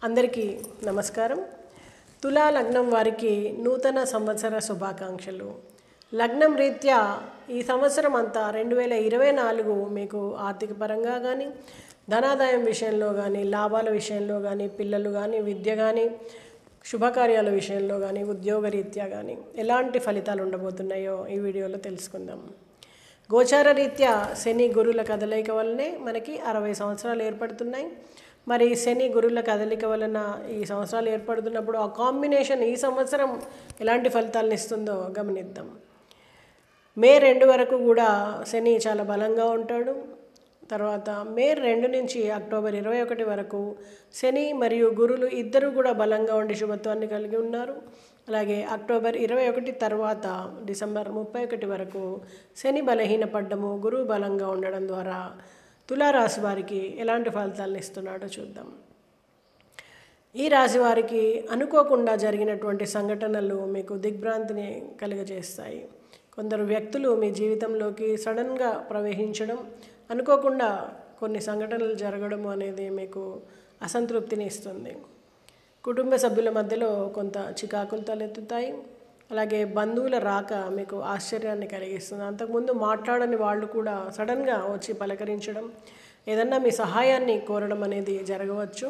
అందరికీ నమస్కారం. తులా లగ్నం వారికి నూతన సంవత్సర శుభాకాంక్షలు. లగ్నం రీత్యా ఈ సంవత్సరం అంతా 2024 మీకు ఆర్థిక పరంగా కానీ, ధనాదాయం విషయంలో కానీ, లాభాల విషయంలో కానీ, పిల్లలు కానీ, విద్య కానీ, శుభకార్యాల విషయంలో కానీ, ఉద్యోగ రీత్యా కానీ ఎలాంటి ఫలితాలు ఉండబోతున్నాయో ఈ వీడియోలో తెలుసుకుందాం. గోచార రీత్యా శని గురుల కదలిక వల్లనే మనకి 60 సంవత్సరాలు ఏర్పడుతున్నాయి. మరి శని గురుల కదలిక వలన ఈ సంవత్సరాలు ఏర్పడుతున్నప్పుడు ఆ కాంబినేషన్ ఈ సంవత్సరం ఎలాంటి ఫలితాలను ఇస్తుందో గమనిద్దాం. మే 2 వరకు కూడా శని చాలా బలంగా ఉంటాడు. తర్వాత మే 2 నుంచి అక్టోబర్ 21 వరకు శని మరియు గురులు ఇద్దరు కూడా బలంగా ఉండి శుభత్వాన్ని కలిగి ఉన్నారు. అలాగే అక్టోబర్ 21 తర్వాత డిసెంబర్ 31 వరకు శని బలహీనపడ్డము, గురువు బలంగా ఉండడం ద్వారా తులారాశి వారికి ఎలాంటి ఫలితాలను ఇస్తున్నాడో చూద్దాం. ఈ రాశి వారికి అనుకోకుండా జరిగినటువంటి సంఘటనలు మీకు దిగ్భ్రాంతిని కలుగజేస్తాయి. కొందరు వ్యక్తులు మీ జీవితంలోకి సడన్గా ప్రవేశించడం, అనుకోకుండా కొన్ని సంఘటనలు జరగడం అనేది మీకు అసంతృప్తిని ఇస్తుంది. కుటుంబ సభ్యుల మధ్యలో కొంత చికాకులు తలెత్తుతాయి. అలాగే బంధువుల రాక మీకు ఆశ్చర్యాన్ని కలిగిస్తుంది. అంతకుముందు మాట్లాడని వాళ్ళు కూడా సడన్గా వచ్చి పలకరించడం, ఏదన్నా మీ సహాయాన్ని కోరడం అనేది జరగవచ్చు.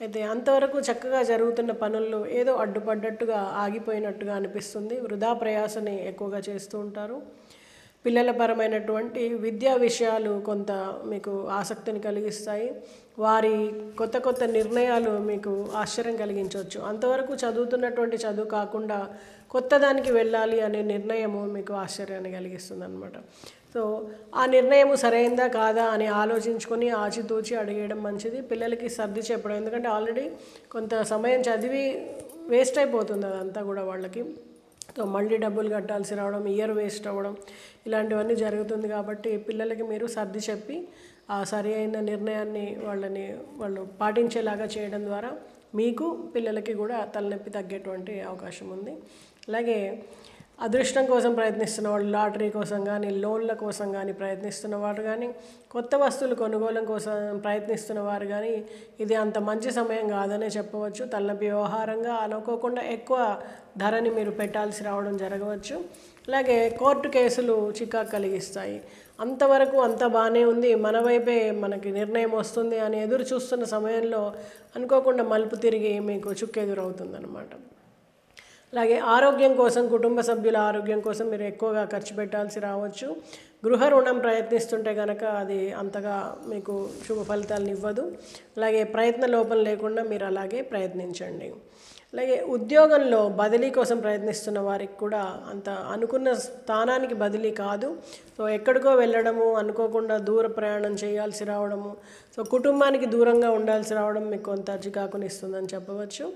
అయితే అంతవరకు చక్కగా జరుగుతున్న పనుల్లో ఏదో అడ్డుపడ్డట్టుగా, ఆగిపోయినట్టుగా అనిపిస్తుంది. వృధా ప్రయాసని ఎక్కువగా చేస్తూ ఉంటారు. పిల్లల పరమైనటువంటి విద్యా విషయాలు కొంత మీకు ఆసక్తిని కలిగిస్తాయి. వారి కొత్త కొత్త నిర్ణయాలు మీకు ఆశ్చర్యం కలిగించవచ్చు. అంతవరకు చదువుతున్నటువంటి చదువు కాకుండా కొత్త దానికి వెళ్ళాలి అనే నిర్ణయము మీకు ఆశ్చర్యాన్ని కలిగిస్తుంది అన్నమాట. సో ఆ నిర్ణయం సరైందా కాదా అని ఆలోచించుకొని ఆచితూచి అడిగేయడం మంచిది. పిల్లలకి సర్ది చెప్పడం, ఎందుకంటే ఆల్రెడీ కొంత సమయం చదివి వేస్ట్ అయిపోతుంది అదంతా కూడా వాళ్ళకి. సో మళ్ళీ డబ్బులు కట్టాల్సి రావడం, ఇయర్ వేస్ట్ అవ్వడం, ఇలాంటివన్నీ జరుగుతుంది. కాబట్టి పిల్లలకి మీరు సర్ది చెప్పి ఆ సరి అయిన నిర్ణయాన్ని వాళ్ళు పాటించేలాగా చేయడం ద్వారా మీకు పిల్లలకి కూడా తలనొప్పి తగ్గేటువంటి అవకాశం ఉంది. అలాగే అదృష్టం కోసం ప్రయత్నిస్తున్న వాళ్ళు, లాటరీ కోసం కానీ, లోన్ల కోసం కానీ ప్రయత్నిస్తున్న వారు కానీ, కొత్త వస్తువులు కొనుగోలు కోసం ప్రయత్నిస్తున్న వారు కానీ ఇది అంత మంచి సమయం కాదనే చెప్పవచ్చు. తలనొప్పి వ్యవహారంగా అనుకోకుండా ఎక్కువ ధరని మీరు పెట్టాల్సి రావడం జరగవచ్చు. అలాగే కోర్టు కేసులు చికాకు కలిగిస్తాయి. అంతవరకు అంత బాగానే ఉంది, మన వైపే మనకి నిర్ణయం వస్తుంది అని ఎదురు చూస్తున్న సమయంలో అనుకోకుండా మలుపు తిరిగి మీకు చుక్కెదురవుతుంది అన్నమాట. అలాగే ఆరోగ్యం కోసం, కుటుంబ సభ్యుల ఆరోగ్యం కోసం మీరు ఎక్కువగా ఖర్చు పెట్టాల్సి రావచ్చు. గృహ రుణం ప్రయత్నిస్తుంటే కనుక అది అంతగా మీకు శుభ ఫలితాలను ఇవ్వదు. అలాగే ప్రయత్న లోపం లేకుండా మీరు అలాగే ప్రయత్నించండి. అలాగే ఉద్యోగంలో బదిలీ కోసం ప్రయత్నిస్తున్న వారికి కూడా అంత అనుకున్న స్థానానికి బదిలీ కాదు. సో ఎక్కడికో వెళ్ళడము, అనుకోకుండా దూర ప్రయాణం చేయాల్సి రావడము, సో కుటుంబానికి దూరంగా ఉండాల్సి రావడం మీకు కొంత చికాకునిస్తుందని చెప్పవచ్చు.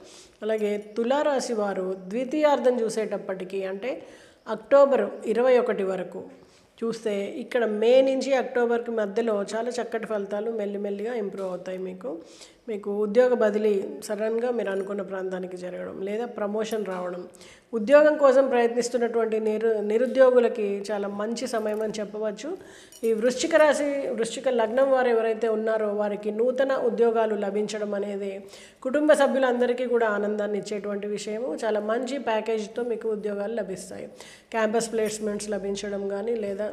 అలాగే తులారాశి వారు ద్వితీయార్థం చూసేటప్పటికీ, అంటే అక్టోబర్ 21 వరకు చూస్తే ఇక్కడ మే నుంచి అక్టోబర్కి మధ్యలో చాలా చక్కటి ఫలితాలు మెల్లిమెల్లిగా ఇంప్రూవ్ అవుతాయి. మీకు ఉద్యోగ బదిలీ సడన్గా మీరు అనుకున్న ప్రాంతానికి జరగడం, లేదా ప్రమోషన్ రావడం, ఉద్యోగం కోసం ప్రయత్నిస్తున్నటువంటి నిరుద్యోగులకి చాలా మంచి సమయం అని చెప్పవచ్చు. ఈ వృశ్చిక లగ్నం వారు ఎవరైతే ఉన్నారో వారికి నూతన ఉద్యోగాలు లభించడం అనేది కుటుంబ సభ్యులందరికీ కూడా ఆనందాన్ని ఇచ్చేటువంటి విషయము. చాలా మంచి ప్యాకేజ్తో మీకు ఉద్యోగాలు లభిస్తాయి. క్యాంపస్ ప్లేస్మెంట్స్ లభించడం కానీ, లేదా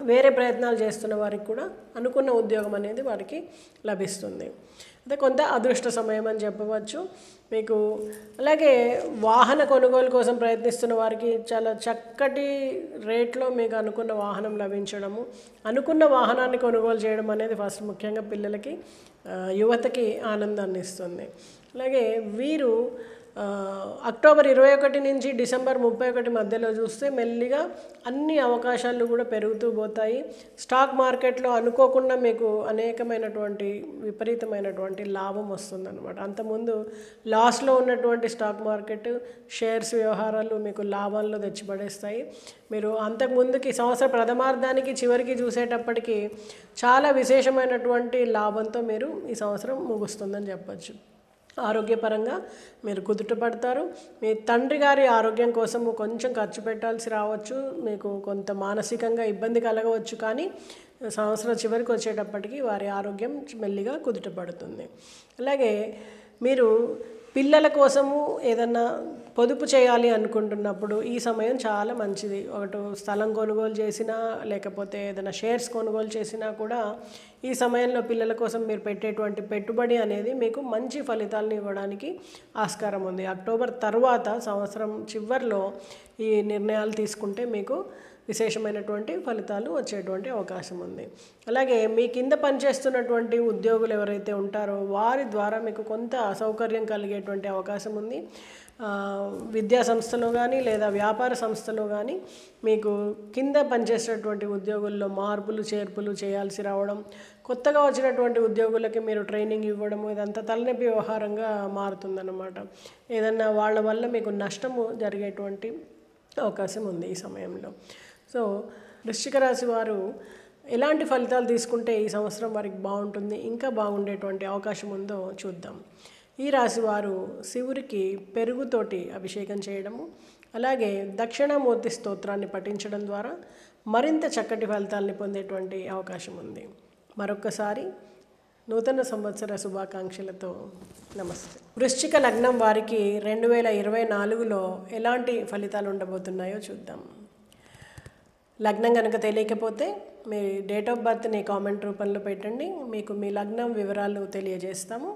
వేరే ప్రయత్నాలు చేస్తున్న వారికి కూడా అనుకున్న ఉద్యోగం అనేది వారికి లభిస్తుంది. అదే కొంత అదృష్ట సమయం అని చెప్పవచ్చు మీకు. అలాగే వాహన కొనుగోలు కోసం ప్రయత్నిస్తున్న వారికి చాలా చక్కటి రేట్లో మీకు అనుకున్న వాహనం లభించడము, అనుకున్న వాహనాన్ని కొనుగోలు చేయడం అనేది ఫస్ట్ ముఖ్యంగా పిల్లలకి, యువతకి ఆనందాన్ని ఇస్తుంది. అలాగే వీరు అక్టోబర్ 21 నుంచి డిసెంబర్ 31 మధ్యలో చూస్తే మెల్లిగా అన్ని అవకాశాలు కూడా పెరుగుతూ పోతాయి. స్టాక్ మార్కెట్లో అనుకోకుండా మీకు అనేకమైనటువంటి విపరీతమైనటువంటి లాభం వస్తుందన్నమాట. అంతకుముందు లాస్లో ఉన్నటువంటి స్టాక్ మార్కెట్ షేర్స్ వ్యవహారాలు మీకు లాభాల్లో తెచ్చిపడేస్తాయి. మీరు అంతకుముందుకి సంవత్సర ప్రథమార్థానికి చివరికి చూసేటప్పటికి చాలా విశేషమైనటువంటి లాభంతో మీరు ఈ సంవత్సరం ముగుస్తుందని చెప్పచ్చు. ఆరోగ్యపరంగా మీరు కుదుట పడతారు. మీ తండ్రి గారి ఆరోగ్యం కోసం కొంచెం ఖర్చు పెట్టాల్సి రావచ్చు. మీకు కొంత మానసికంగా ఇబ్బంది కలగవచ్చు, కానీ సంవత్సరం చివరికి వచ్చేటప్పటికి వారి ఆరోగ్యం మెల్లిగా కుదుట పడుతుంది. అలాగే మీరు పిల్లల కోసము ఏదన్నా పొదుపు చేయాలి అనుకుంటున్నప్పుడు ఈ సమయం చాలా మంచిది. ఒకటి స్థలం కొనుగోలు చేసినా, లేకపోతే ఏదైనా షేర్స్ కొనుగోలు చేసినా కూడా ఈ సమయంలో పిల్లల కోసం మీరు పెట్టేటువంటి పెట్టుబడి అనేది మీకు మంచి ఫలితాలను ఇవ్వడానికి ఆస్కారం ఉంది. అక్టోబర్ తర్వాత సంవత్సరం చివరిలో ఈ నిర్ణయాలు తీసుకుంటే మీకు విశేషమైనటువంటి ఫలితాలు వచ్చేటువంటి అవకాశం ఉంది. అలాగే మీ కింద పనిచేస్తున్నటువంటి ఉద్యోగులు ఎవరైతే ఉంటారో వారి ద్వారా మీకు కొంత అసౌకర్యం కలిగేటువంటి అవకాశం ఉంది. విద్యా సంస్థలో కానీ లేదా వ్యాపార సంస్థలో కానీ మీకు కింద పనిచేసేటువంటి ఉద్యోగుల్లో మార్పులు చేర్పులు చేయాల్సి రావడం, కొత్తగా వచ్చినటువంటి ఉద్యోగులకి మీరు ట్రైనింగ్ ఇవ్వడం, ఇదంతా తలనొప్పి వ్యవహారంగా మారుతుందన్నమాట. ఏదన్నా వాళ్ళ వల్ల మీకు నష్టము జరిగేటువంటి అవకాశం ఉంది ఈ సమయంలో. సో వృశ్చిక రాశి వారు ఎలాంటి ఫలితాలు తీసుకుంటే ఈ సంవత్సరం వారికి బాగుంటుంది, ఇంకా బాగుండేటువంటి అవకాశం ఉందో చూద్దాం. ఈ రాశి వారు శివుడికి పెరుగుతోటి అభిషేకం చేయడము, అలాగే దక్షిణామూర్తి స్తోత్రాన్ని పఠించడం ద్వారా మరింత చక్కటి ఫలితాలని పొందేటువంటి అవకాశం ఉంది. మరొక్కసారి నూతన సంవత్సర శుభాకాంక్షలతో నమస్తే. వృశ్చిక లగ్నం వారికి 2024లో ఎలాంటి ఫలితాలు ఉండబోతున్నాయో చూద్దాం. లగ్నం కనుక తెలియకపోతే మీ డేట్ ఆఫ్ బర్త్ని కామెంట్ రూపంలో పెట్టండి, మీకు మీ లగ్నం వివరాలు తెలియజేస్తాము.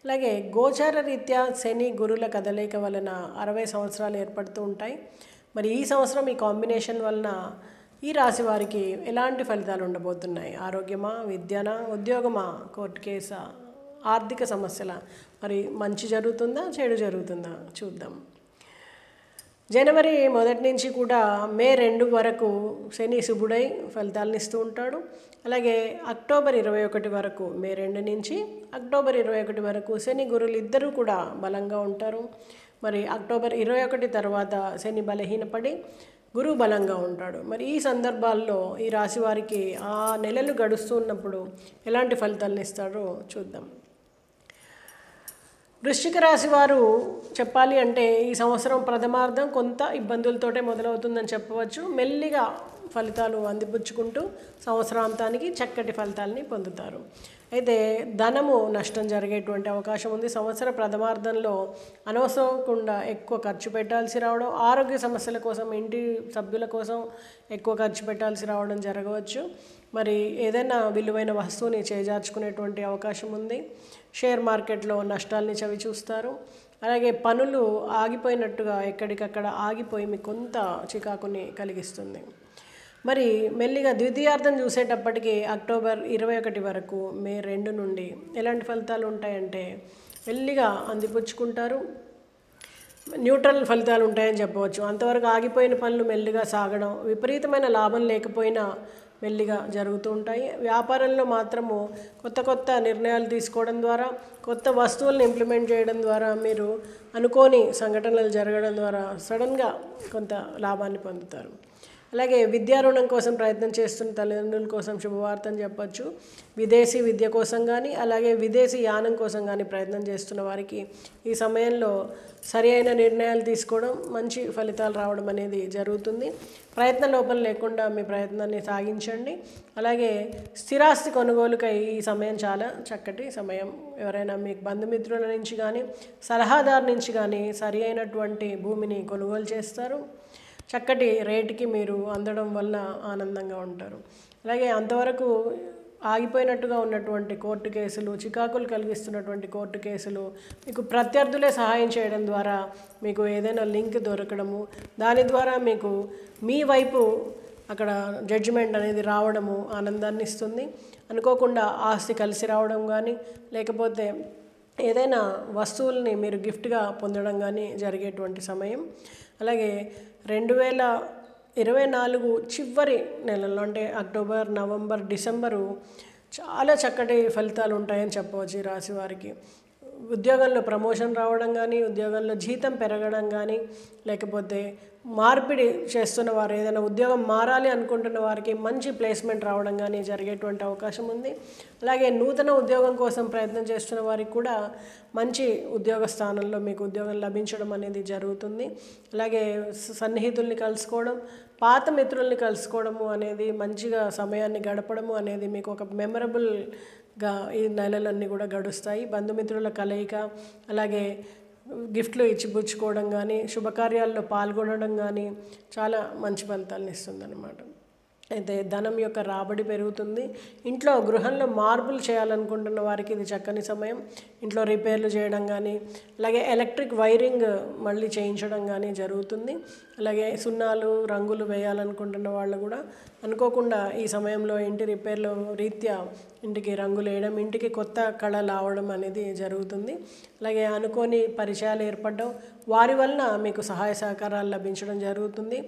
అలాగే గోచార రీత్యా శని గురుల కదలిక వలన 60 సంవత్సరాలు ఏర్పడుతూ ఉంటాయి. మరి ఈ సంవత్సరం ఈ కాంబినేషన్ వలన ఈ రాశి వారికి ఎలాంటి ఫలితాలు ఉండబోతున్నాయి? ఆరోగ్యమా, విద్యనా, ఉద్యోగమా, కోర్టు కేసా, ఆర్థిక సమస్యల? మరి మంచి జరుగుతుందా, చెడు జరుగుతుందా చూద్దాం. జనవరి 1 నుంచి కూడా మే 2 వరకు శని శుభుడై ఫలితాలను ఇస్తూ ఉంటాడు. అలాగే అక్టోబర్ 21 వరకు, మే 2 నుంచి అక్టోబర్ 21 వరకు శని గురులు ఇద్దరూ కూడా బలంగా ఉంటారు. మరి అక్టోబర్ 21 తర్వాత శని బలహీనపడి గురువు బలంగా ఉంటాడు. మరి ఈ సందర్భాల్లో ఈ రాశి వారికి ఆ నెలలు గడుస్తూ ఉన్నప్పుడు ఎలాంటి ఫలితాలను ఇస్తాడో చూద్దాం. వృశ్చిక రాశి వారు చెప్పాలి అంటే ఈ సంవత్సరం ప్రథమార్థం కొంత ఇబ్బందులతోటే మొదలవుతుందని చెప్పవచ్చు. మెల్లిగా ఫలితాలు అందిపుచ్చుకుంటూ సంవత్సరాంతానికి చక్కటి ఫలితాలని పొందుతారు. అయితే ధనము నష్టం జరిగేటువంటి అవకాశం ఉంది. సంవత్సర ప్రథమార్థంలో అనవసరంగా ఎక్కువ ఖర్చు పెట్టాల్సి రావడం, ఆరోగ్య సమస్యల కోసం, ఇంటి సభ్యుల కోసం ఎక్కువ ఖర్చు పెట్టాల్సి రావడం జరగవచ్చు. మరి ఏదైనా విలువైన వస్తువుని చేజార్చుకునేటువంటి అవకాశం ఉంది. షేర్ మార్కెట్లో నష్టాలని చవి చూస్తారు. అలాగే పనులు ఆగిపోయినట్టుగా ఎక్కడికక్కడ ఆగిపోయి మీకు కొంత చికాకుని కలిగిస్తుంది. మరి మెల్లిగా ద్వితీయార్థం చూసేటప్పటికి అక్టోబర్ 21 వరకు, మే 2 నుండి ఎలాంటి ఫలితాలు ఉంటాయంటే మెల్లిగా అందిపుచ్చుకుంటారు. న్యూట్రల్ ఫలితాలు ఉంటాయని చెప్పవచ్చు. అంతవరకు ఆగిపోయిన పనులు మెల్లిగా సాగడం, విపరీతమైన లాభం లేకపోయినా మెల్లిగా జరుగుతూ ఉంటాయి. వ్యాపారంలో మాత్రము కొత్త కొత్త నిర్ణయాలు తీసుకోవడం ద్వారా, కొత్త వస్తువులను ఇంప్లిమెంట్ చేయడం ద్వారా, మీరు అనుకోని సంఘటనలు జరగడం ద్వారా సడన్గా కొంత లాభాన్ని పొందుతారు. అలాగే విద్యా రుణం కోసం ప్రయత్నం చేస్తున్న తల్లిదండ్రుల కోసం శుభవార్త అని చెప్పచ్చు. విదేశీ విద్య కోసం కానీ, అలాగే విదేశీ యానం కోసం కానీ ప్రయత్నం చేస్తున్న వారికి ఈ సమయంలో సరి అయిన నిర్ణయాలు తీసుకోవడం, మంచి ఫలితాలు రావడం అనేది జరుగుతుంది. ప్రయత్న లోపం లేకుండా మీ ప్రయత్నాన్ని సాగించండి. అలాగే స్థిరాస్తి కొనుగోలుకై ఈ సమయం చాలా చక్కటి సమయం. ఎవరైనా మీకు బంధుమిత్రుల నుంచి కానీ, సలహాదారు నుంచి కానీ సరి అయినటువంటి భూమిని కొనుగోలు చేస్తారు. చక్కటి రేటుకి మీరు అందడం వల్ల ఆనందంగా ఉంటారు. అలాగే అంతవరకు ఆగిపోయినట్టుగా ఉన్నటువంటి కోర్టు కేసులు, చికాకులు కలిగిస్తున్నటువంటి కోర్టు కేసులు మీకు ప్రత్యర్థులే సహాయం చేయడం ద్వారా మీకు ఏదైనా లింక్ దొరకడము, దాని ద్వారా మీకు మీ వైపు అక్కడ జడ్జిమెంట్ అనేది రావడము ఆనందాన్ని ఇస్తుంది. అనుకోకుండా ఆస్తి కలిసి రావడం కానీ, లేకపోతే ఏదైనా వస్తువుల్ని మీరు గిఫ్ట్గా పొందడం కానీ జరిగేటువంటి సమయం. అలాగే 2024 చివరి నెలల్లో అంటే అక్టోబర్, నవంబర్, డిసెంబరు చాలా చక్కటి ఫలితాలు ఉంటాయని చెప్పవచ్చు ఈ రాశి వారికి. ఉద్యోగంలో ప్రమోషన్ రావడం కానీ, ఉద్యోగంలో జీతం పెరగడం కానీ, లేకపోతే మార్పిడి చేస్తున్న వారు ఏదైనా ఉద్యోగం మారాలి అనుకుంటున్న వారికి మంచి ప్లేస్మెంట్ రావడం కానీ జరిగేటువంటి అవకాశం ఉంది. అలాగే నూతన ఉద్యోగం కోసం ప్రయత్నం చేస్తున్న వారికి కూడా మంచి ఉద్యోగ స్థానంలో మీకు ఉద్యోగం లభించడం అనేది జరుగుతుంది. అలాగే సన్నిహితుల్ని కలుసుకోవడం, పాత మిత్రుల్ని కలుసుకోవడము అనేది, మంచిగా సమయాన్ని గడపడము అనేది మీకు ఒక మెమరబుల్ ఈ నెలలన్నీ కూడా గడుస్తాయి. బంధుమిత్రుల కలయిక, అలాగే గిఫ్ట్లు ఇచ్చి పుచ్చుకోవడం కానీ, శుభకార్యాల్లో పాల్గొనడం కానీ చాలా మంచి ఫలితాలను ఇస్తుందన్నమాట. అయితే ధనం యొక్క రాబడి పెరుగుతుంది. ఇంట్లో గృహంలో మార్పులు చేయాలనుకుంటున్న వారికి ఇది చక్కని సమయం. ఇంట్లో రిపేర్లు చేయడం కానీ, అలాగే ఎలక్ట్రిక్ వైరింగ్ మళ్ళీ చేయించడం కానీ జరుగుతుంది. అలాగే సున్నాలు రంగులు వేయాలనుకుంటున్న వాళ్ళు కూడా అనుకోకుండా ఈ సమయంలో ఇంటి రిపేర్లు రీత్యా ఇంటికి రంగులు వేయడం, ఇంటికి కొత్త కళ రావడం అనేది జరుగుతుంది. అలాగే అనుకోని పరిచయాలు ఏర్పడడం, వారి వలన మీకు సహాయ సహకారాలు లభించడం జరుగుతుంది.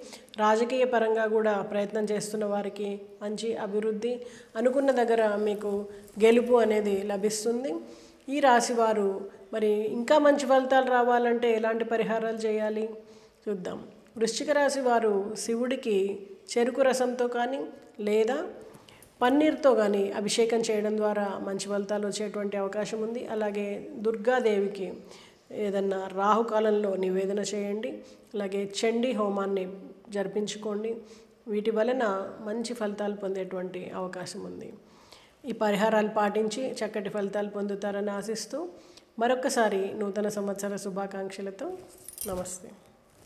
రాజకీయ పరంగా కూడా ప్రయత్నం చేస్తున్న వారికి మంచి అభివృద్ధి, అనుకున్న దగ్గర మీకు గెలుపు అనేది లభిస్తుంది. ఈ రాశి వారు మరి ఇంకా మంచి ఫలితాలు రావాలంటే ఎలాంటి పరిహారాలు చేయాలి చూద్దాం. వృశ్చిక రాశి వారు శివుడికి చెరుకు రసంతో కానీ లేదా పన్నీర్తో కానీ అభిషేకం చేయడం ద్వారా మంచి ఫలితాలు వచ్చేటువంటి అవకాశం ఉంది. అలాగే దుర్గాదేవికి ఏదన్నా రాహుకాలంలో నివేదన చేయండి. అలాగే చండీ హోమాన్ని జరిపించుకోండి. వీటి వలన మంచి ఫలితాలు పొందేటువంటి అవకాశం ఉంది. ఈ పరిహారాలు పాటించి చక్కటి ఫలితాలు పొందుతారని ఆశిస్తూ మరొకసారి నూతన సంవత్సర శుభాకాంక్షలతో నమస్తే.